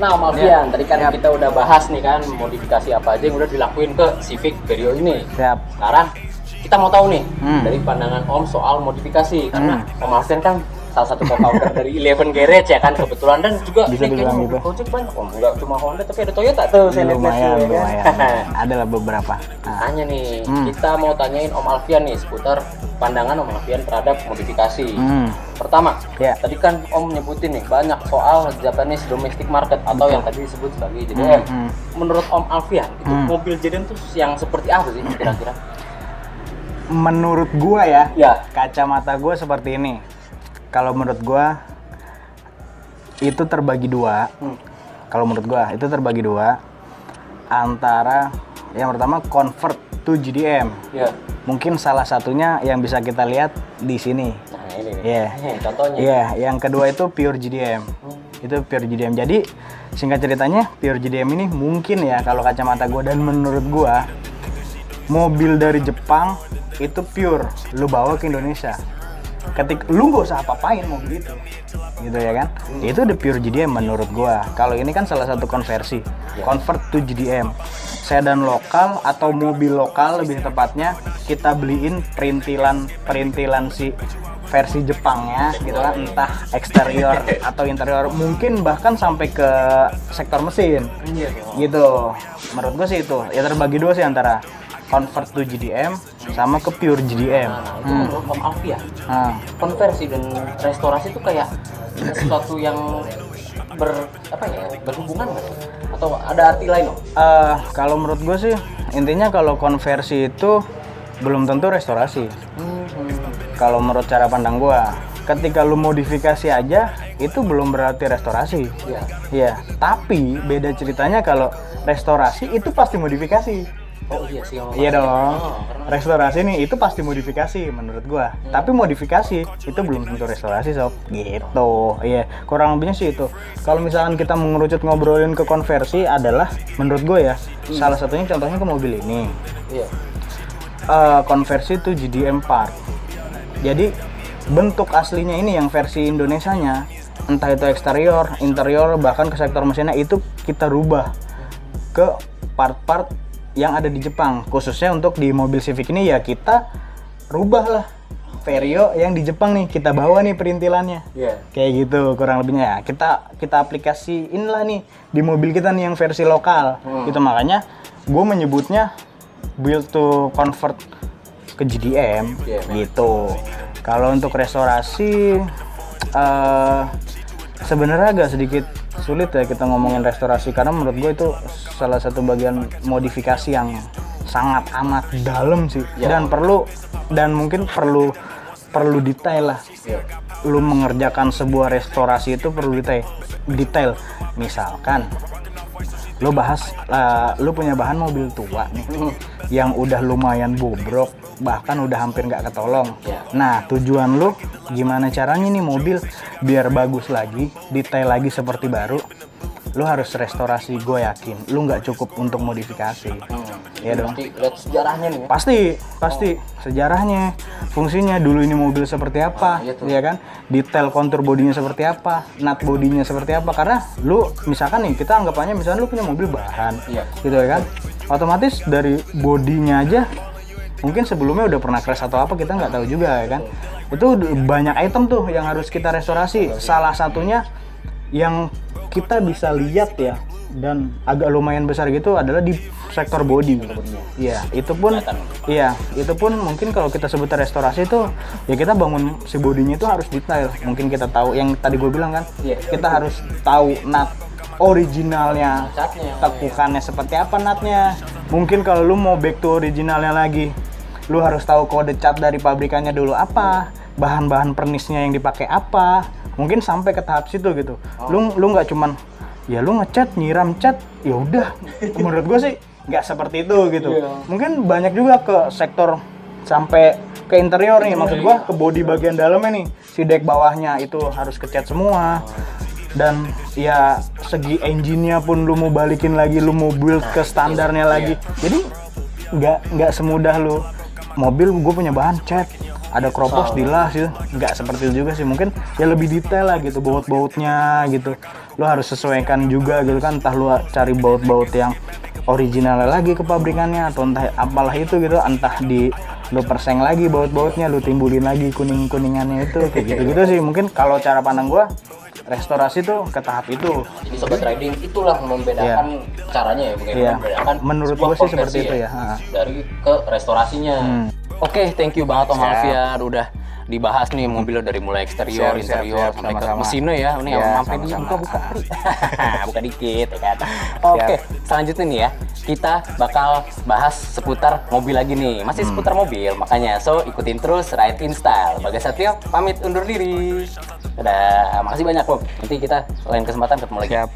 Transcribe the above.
Nah, Om Alfian, tadi kan kita udah bahas nih kan modifikasi apa aja yang udah dilakuin ke Civic Vario ini. Siap. Sekarang kita mau tahu nih dari pandangan Om soal modifikasi, karena Om Alfian kan salah satu co-founder dari Eleven Garage ya kan kebetulan, dan juga bisa dibilang gitu. Gojek banyak Om, nggak cuma Honda tapi ada Toyota tuh. Saya Lumayan. kan? Ada lah beberapa. Tanya nih, kita mau tanyain Om Alfian nih seputar pandangan Om Alfian terhadap modifikasi. Pertama, tadi kan Om nyebutin nih banyak soal Japanese domestic market atau yang tadi disebut sebagai JDM. Menurut Om Alfian, itu mobil JDM tuh yang seperti apa sih kira-kira? Menurut gua ya, kacamata gua seperti ini. Kalau menurut gua itu terbagi dua. Kalau menurut gua itu terbagi dua antara yang pertama convert to GDM. Mungkin salah satunya yang bisa kita lihat di sini. Nah, ini nih. Contohnya. Yang kedua itu pure GDM. Itu pure GDM. Jadi singkat ceritanya pure GDM ini mungkin ya kalau kacamata gua dan menurut gua mobil dari Jepang itu pure lu bawa ke Indonesia. Ketika lu nggak usah apa-apain mobil itu, gitu ya kan? Itu udah pure GDM menurut gua. Kalau ini kan salah satu konversi, convert to GDM. Sedan lokal atau mobil lokal lebih tepatnya kita beliin perintilan si versi Jepangnya, gitu kan? Entah eksterior atau interior, mungkin bahkan sampai ke sektor mesin, gitu. Menurut gua sih itu ya terbagi dua sih antara convert to GDM sama ke pure GDM. Itu menurut Om Alfian, konversi dan restorasi itu kayak sesuatu yang berhubungan nggak? Atau ada arti lain Om? Kalau menurut gue sih intinya kalau konversi itu belum tentu restorasi. Kalau menurut cara pandang gue, ketika lu modifikasi aja itu belum berarti restorasi. Iya. Tapi beda ceritanya kalau restorasi itu pasti modifikasi. Oh iya sih. Iya dong. Restorasi nih itu pasti modifikasi menurut gua. Tapi modifikasi itu belum tentu restorasi sob. Gitu. Iya. Kurang lebihnya sih itu. Kalau misalkan kita mengerucut ngobrolin ke konversi adalah menurut gua ya salah satunya contohnya ke mobil ini. Iya. Konversi itu GDM part. Jadi bentuk aslinya ini yang versi Indonesianya, entah itu eksterior, interior, bahkan ke sektor mesinnya itu kita rubah ke part-part yang ada di Jepang. Khususnya untuk di mobil Civic ini ya kita rubah lah Vario yang di Jepang nih, kita bawa nih perintilannya. Kayak gitu kurang lebihnya ya. Kita aplikasiin lah nih di mobil kita nih yang versi lokal. Gitu makanya gue menyebutnya build to convert ke GDM gitu. Kalau untuk restorasi sebenarnya agak sedikit sulit ya kita ngomongin restorasi, karena menurut gue itu salah satu bagian modifikasi yang sangat amat dalam sih. Dan mungkin perlu detail lah. Lu mengerjakan sebuah restorasi itu perlu detail. Misalkan lu punya bahan mobil tua nih yang udah lumayan bobrok, bahkan udah hampir nggak ketolong. Nah, tujuan lu gimana caranya nih mobil biar bagus lagi, detail lagi seperti baru. Lu harus restorasi, gue yakin. Lu nggak cukup untuk modifikasi. Ya dong. Pasti lihat sejarahnya nih. Pasti sejarahnya, fungsinya dulu ini mobil seperti apa, ya kan? Detail kontur bodinya seperti apa, nut bodinya seperti apa. Karena lu misalkan nih kita anggapannya misalkan lu punya mobil bahan, gitu ya kan? Otomatis dari bodinya aja mungkin sebelumnya udah pernah crash atau apa kita nggak tahu juga ya kan. Itu banyak item tuh yang harus kita restorasi. Salah satunya yang kita bisa lihat ya dan agak lumayan besar gitu adalah di sektor body. Iya, itu pun mungkin kalau kita sebut restorasi itu ya kita bangun si bodinya itu harus detail. Mungkin kita tahu yang tadi gue bilang kan, kita harus tahu nut originalnya, tekukannya seperti apa nutnya. Mungkin kalau lu mau back to originalnya lagi, lu harus tahu kode cat dari pabrikannya dulu apa, bahan-bahan pernisnya yang dipakai apa. Mungkin sampai ke tahap situ gitu. Lu nggak cuman ya lu ngecat, nyiram cat, ya udah. Menurut gue sih nggak seperti itu gitu. Mungkin banyak juga ke sektor sampai ke interior nih, maksud gue ke bodi bagian dalamnya nih. Si deck bawahnya itu harus kecat semua. Dan ya segi engine-nya pun lu mau balikin lagi, lu mau build ke standarnya lagi. Jadi nggak semudah lu mobil gue punya bahan cat, ada kropos dilas gitu. Nggak seperti itu juga sih, mungkin ya lebih detail lah gitu, baut-bautnya gitu lo harus sesuaikan juga gitu kan, entah lo cari baut-baut yang originalnya lagi ke pabrikannya atau entah apalah itu gitu, entah di lo perseng lagi baut-bautnya, lo timbulin lagi kuning-kuningannya itu, kayak gitu-gitu sih. Mungkin kalau cara pandang gua restorasi tuh ke tahap itu. Jadi sobat riding itulah membedakan caranya ya, bagaimana membedakan menurut gua sih seperti itu ya, dari ke restorasinya. Oke, thank you banget Om Alfian udah dibahas nih mobil dari mulai eksterior, interior sampai ke mesinnya ya. Ini sampai dibuka-buka. Buka dikit ya kan. Oke, selanjutnya nih ya, kita bakal bahas seputar mobil lagi nih. Masih seputar mobil, makanya so ikutin terus Ride in Style. Bagas Satrio pamit undur diri. Dadah, makasih banyak Om. Nanti kita lain kesempatan ketemu lagi. Siap.